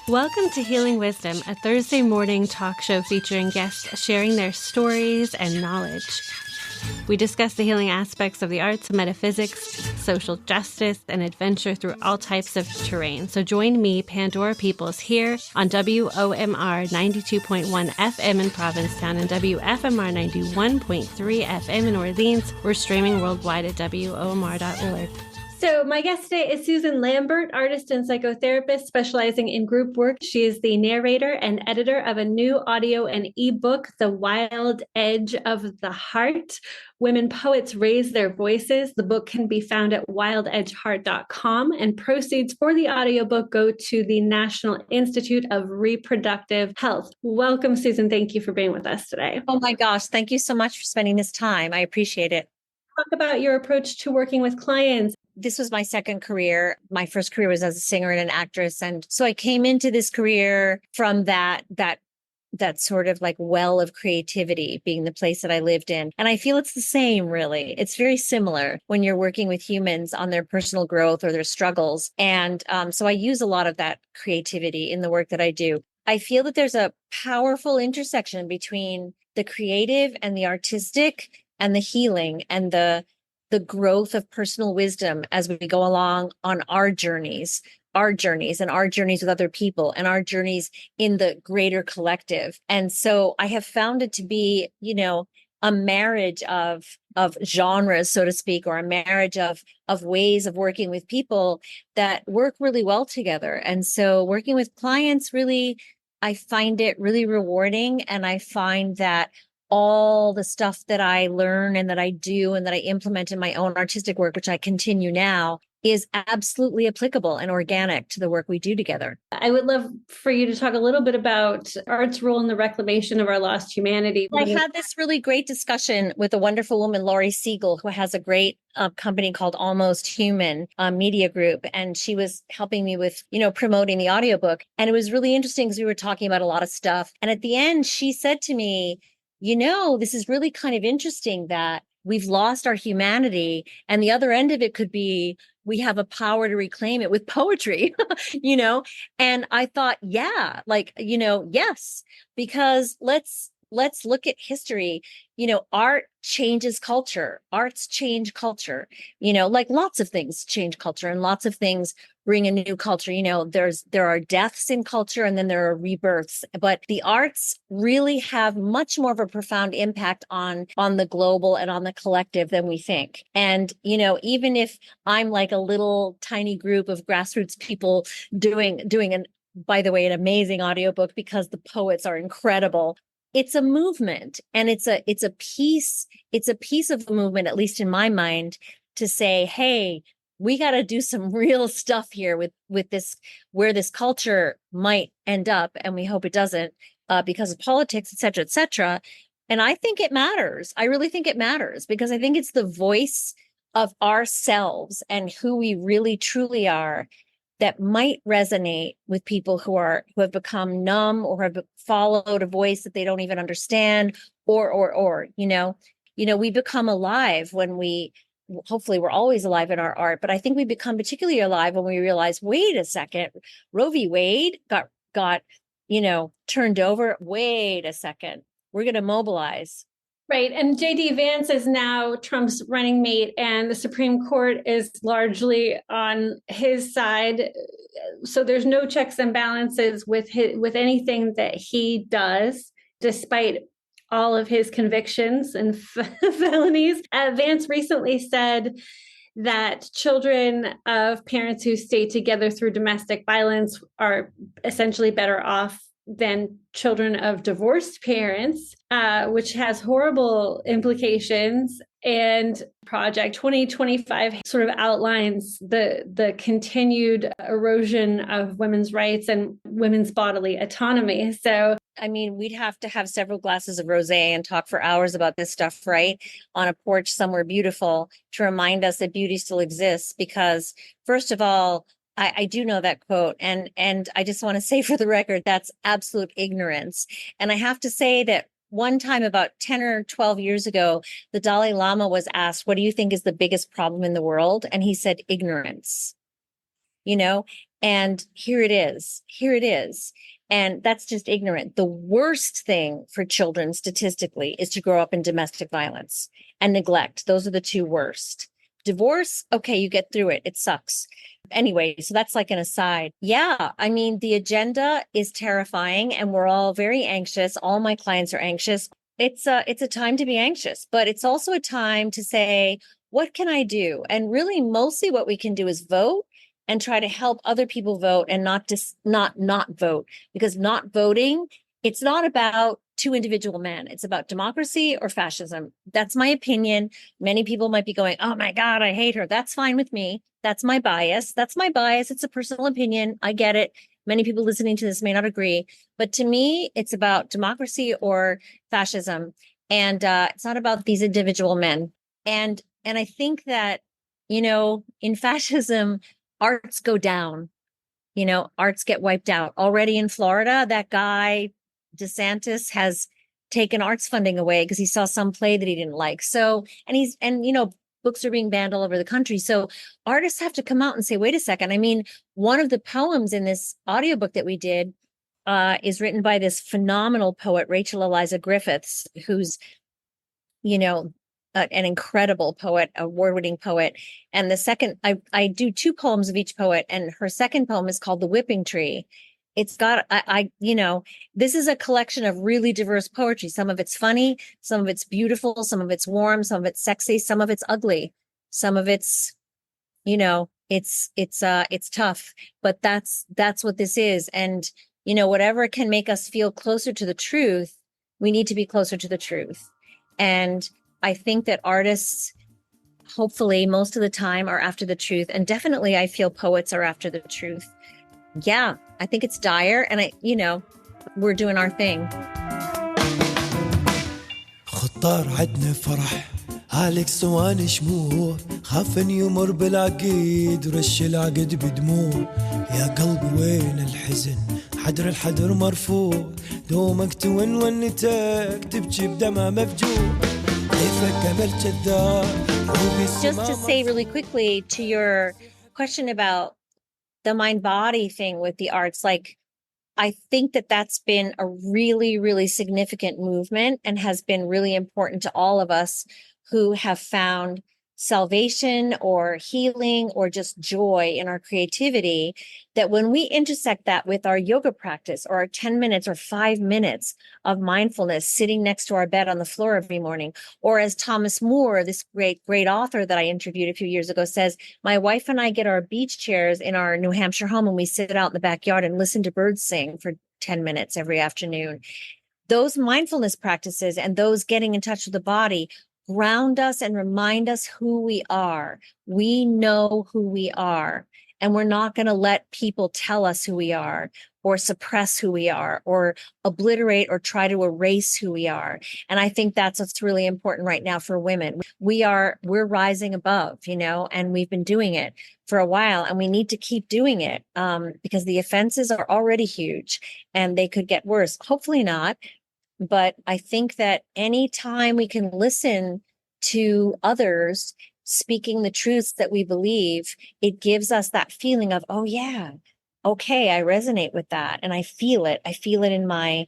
Welcome to Healing Wisdom, a Thursday morning talk show featuring guests sharing their stories and knowledge. We discuss the healing aspects of the arts, metaphysics, social justice, and adventure through all types of terrain. So join me, Pandora Peoples, here on WOMR 92.1 FM in Provincetown and WFMR 91.3 FM in Orleans. We're streaming worldwide at WOMR.org. So my guest today is Susan Lambert, artist and psychotherapist specializing in group work. She is the narrator and editor of a new audio and ebook, The Wild Edge of the Heart. Women Poets Raise Their Voices. The book can be found at wildedgeheart.com, and proceeds for the audiobook go to the National Institute of Reproductive Health. Welcome, Susan. Thank you for being with us today. Oh my gosh. Thank you so much for spending this time. I appreciate it. Talk about your approach to working with clients. This was my second career. My first career was as a singer and an actress. And so I came into this career from that sort of like well of creativity being the place that I lived in. And I feel it's the same, really. It's very similar when you're working with humans on their personal growth or their struggles. And so I use a lot of that creativity in the work that I do. I feel that there's a powerful intersection between the creative and the artistic and the healing and the growth of personal wisdom as we go along on our journeys and our journeys with other people and our journeys in the greater collective. And so I have found it to be, a marriage of genres, so to speak, or a marriage of ways of working with people that work really well together. And so working with clients, really, I find it really rewarding. And I find that all the stuff that I learn and that I do and that I implement in my own artistic work, which I continue now, is absolutely applicable and organic to the work we do together. I would love for you to talk a little bit about art's role in the reclamation of our lost humanity. I had this really great discussion with a wonderful woman, Laurie Siegel, who has a great company called Almost Human Media Group. And she was helping me with, promoting the audiobook. And it was really interesting because we were talking about a lot of stuff. And at the end, she said to me, this is really kind of interesting that we've lost our humanity. And the other end of it could be we have a power to reclaim it with poetry, And I thought, yes, because let's look at history. Art changes culture. Arts change culture, like lots of things change culture and lots of things bring a new culture. There are deaths in culture and then there are rebirths, but the arts really have much more of a profound impact on the global and on the collective than we think. And, even if I'm like a little tiny group of grassroots people doing by the way, an amazing audiobook because the poets are incredible. It's a movement and it's a piece of the movement, at least in my mind, to say, hey, we got to do some real stuff here with this, where this culture might end up. And we hope it doesn't because of politics, et cetera, et cetera. And I think it matters. I really think it matters because I think it's the voice of ourselves and who we really truly are that might resonate with people who have become numb or have followed a voice that they don't even understand or we become alive when hopefully we're always alive in our art, but I think we become particularly alive when we realize, wait a second, Roe v. Wade got turned over. Wait a second, we're going to mobilize. Right. And J.D. Vance is now Trump's running mate, and the Supreme Court is largely on his side. So there's no checks and balances with anything that he does, despite all of his convictions and felonies. Vance recently said that children of parents who stay together through domestic violence are essentially better off than children of divorced parents, which has horrible implications. And Project 2025 sort of outlines the continued erosion of women's rights and women's bodily autonomy. So, I mean, we'd have to have several glasses of rosé and talk for hours about this stuff, right? On a porch somewhere beautiful to remind us that beauty still exists. Because first of all, I do know that quote. And I just want to say for the record, that's absolute ignorance. And I have to say that one time about 10 or 12 years ago, the Dalai Lama was asked, what do you think is the biggest problem in the world? And he said, ignorance. you know, and here it is. Here it is. And that's just ignorant. The worst thing for children statistically is to grow up in domestic violence and neglect. Those are the two worst. Divorce, okay, you get through it. It sucks. Anyway, so that's like an aside. Yeah, I mean, the agenda is terrifying and we're all very anxious. All my clients are anxious. It's a time to be anxious, but it's also a time to say, what can I do? And really mostly what we can do is vote and try to help other people vote and not vote, because not voting, it's not about two individual men. It's about democracy or fascism. That's my opinion. Many people might be going, oh my God, I hate her. That's fine with me. That's my bias. That's my bias. It's a personal opinion. I get it. Many people listening to this may not agree, but to me, it's about democracy or fascism. And it's not about these individual men. And I think that, in fascism, arts go down, arts get wiped out. Already in Florida, that guy, DeSantis, has taken arts funding away because he saw some play that he didn't like. So, books are being banned all over the country. So artists have to come out and say, wait a second. I mean, one of the poems in this audiobook that we did is written by this phenomenal poet, Rachel Eliza Griffiths, who's, an incredible poet, award-winning poet. And the second, I do two poems of each poet, and her second poem is called The Whipping Tree. It's got, this is a collection of really diverse poetry. Some of it's funny, some of it's beautiful, some of it's warm, some of it's sexy, some of it's ugly, some of it's, it's tough, but that's what this is. And, whatever can make us feel closer to the truth, we need to be closer to the truth. And I think that artists, hopefully most of the time, are after the truth. And definitely I feel poets are after the truth. Yeah, I think it's dire. And we're doing our thing. خطار عدنا فرح هالك صوان شموع خاف ان يمر بالعقيد ورش العقد بدموع يا قلبي وين الحزن حدر الحدر مرفوع دومك تونتك تبكي بدمع مفجوع كيفك امل جدار Just to say really quickly to your question about the mind-body thing with the arts, like, I think that that's been a really, really significant movement and has been really important to all of us who have found salvation or healing or just joy in our creativity, that when we intersect that with our yoga practice or our 10 minutes or 5 minutes of mindfulness sitting next to our bed on the floor every morning, or as Thomas Moore, this great author that I interviewed a few years ago, says, my wife and I get our beach chairs in our New Hampshire home and we sit out in the backyard and listen to birds sing for 10 minutes every afternoon. Those mindfulness practices and those getting in touch with the body ground us and remind us who we are. We know who we are, and we're not going to let people tell us who we are or suppress who we are or obliterate or try to erase who we are. And I think that's what's really important right now for women. We're rising above, and we've been doing it for a while, and we need to keep doing it because the offenses are already huge and they could get worse. Hopefully not. But I think that anytime we can listen to others speaking the truths that we believe, it gives us that feeling of, oh yeah, okay, I resonate with that. And I feel it. I feel it in my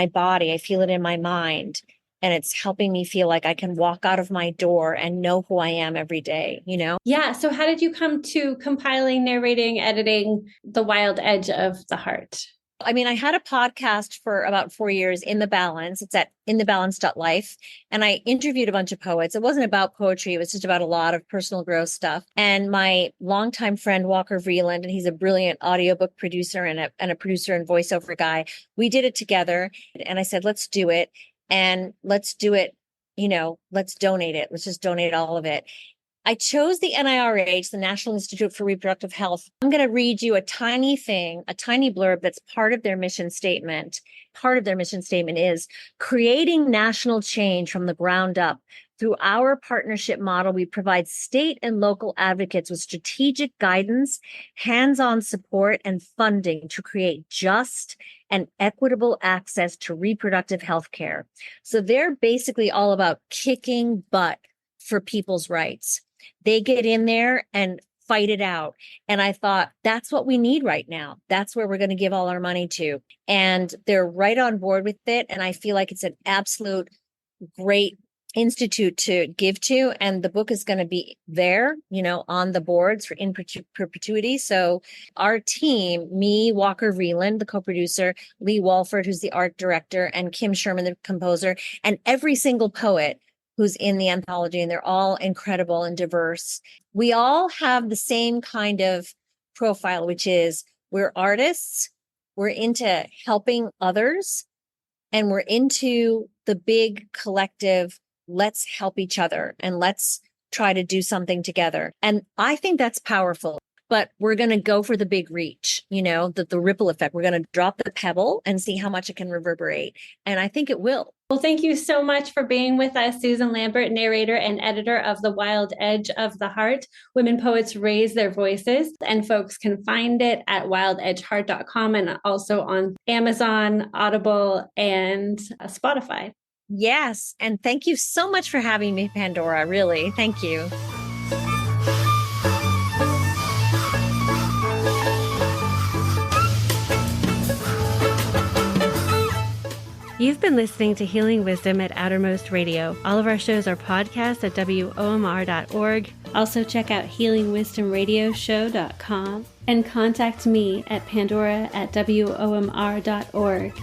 body. I feel it in my mind. And it's helping me feel like I can walk out of my door and know who I am every day, Yeah. So how did you come to compiling, narrating, editing The Wild Edge of the Heart? I mean, I had a podcast for about 4 years, In the Balance. It's at inthebalance.life. And I interviewed a bunch of poets. It wasn't about poetry. It was just about a lot of personal growth stuff. And my longtime friend, Walker Vreeland, and he's a brilliant audiobook producer and a producer and voiceover guy. We did it together. And I said, let's do it. And let's do it, let's donate it. Let's just donate all of it. I chose the NIRH, the National Institute for Reproductive Health. I'm going to read you a tiny blurb that's part of their mission statement. Part of their mission statement is creating national change from the ground up. Through our partnership model, we provide state and local advocates with strategic guidance, hands-on support, and funding to create just and equitable access to reproductive health care. So they're basically all about kicking butt for people's rights. They get in there and fight it out. And I thought, that's what we need right now. That's where we're going to give all our money to. And they're right on board with it. And I feel like it's an absolute great institute to give to. And the book is going to be there, on the boards for in perpetuity. So our team, me, Walker Vreeland, the co-producer, Lee Walford, who's the art director, and Kim Sherman, the composer, and every single poet who's in the anthology, and they're all incredible and diverse. We all have the same kind of profile, which is we're artists, we're into helping others, and we're into the big collective, let's help each other and let's try to do something together. And I think that's powerful. But we're going to go for the big reach, the ripple effect. We're going to drop the pebble and see how much it can reverberate. And I think it will. Well, thank you so much for being with us, Susan Lambert, narrator and editor of The Wild Edge of the Heart. Women Poets Raise Their Voices. And folks can find it at wildedgeheart.com and also on Amazon, Audible, and Spotify. Yes. And thank you so much for having me, Pandora. Really. Thank you. You've been listening to Healing Wisdom at Outermost Radio. All of our shows are podcasts at WOMR.org. Also check out healingwisdomradioshow.com and contact me at pandora@WOMR.org.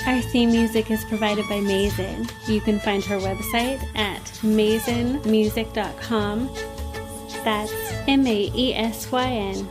Our theme music is provided by Mazen. You can find her website at mazenmusic.com. That's MAESYN.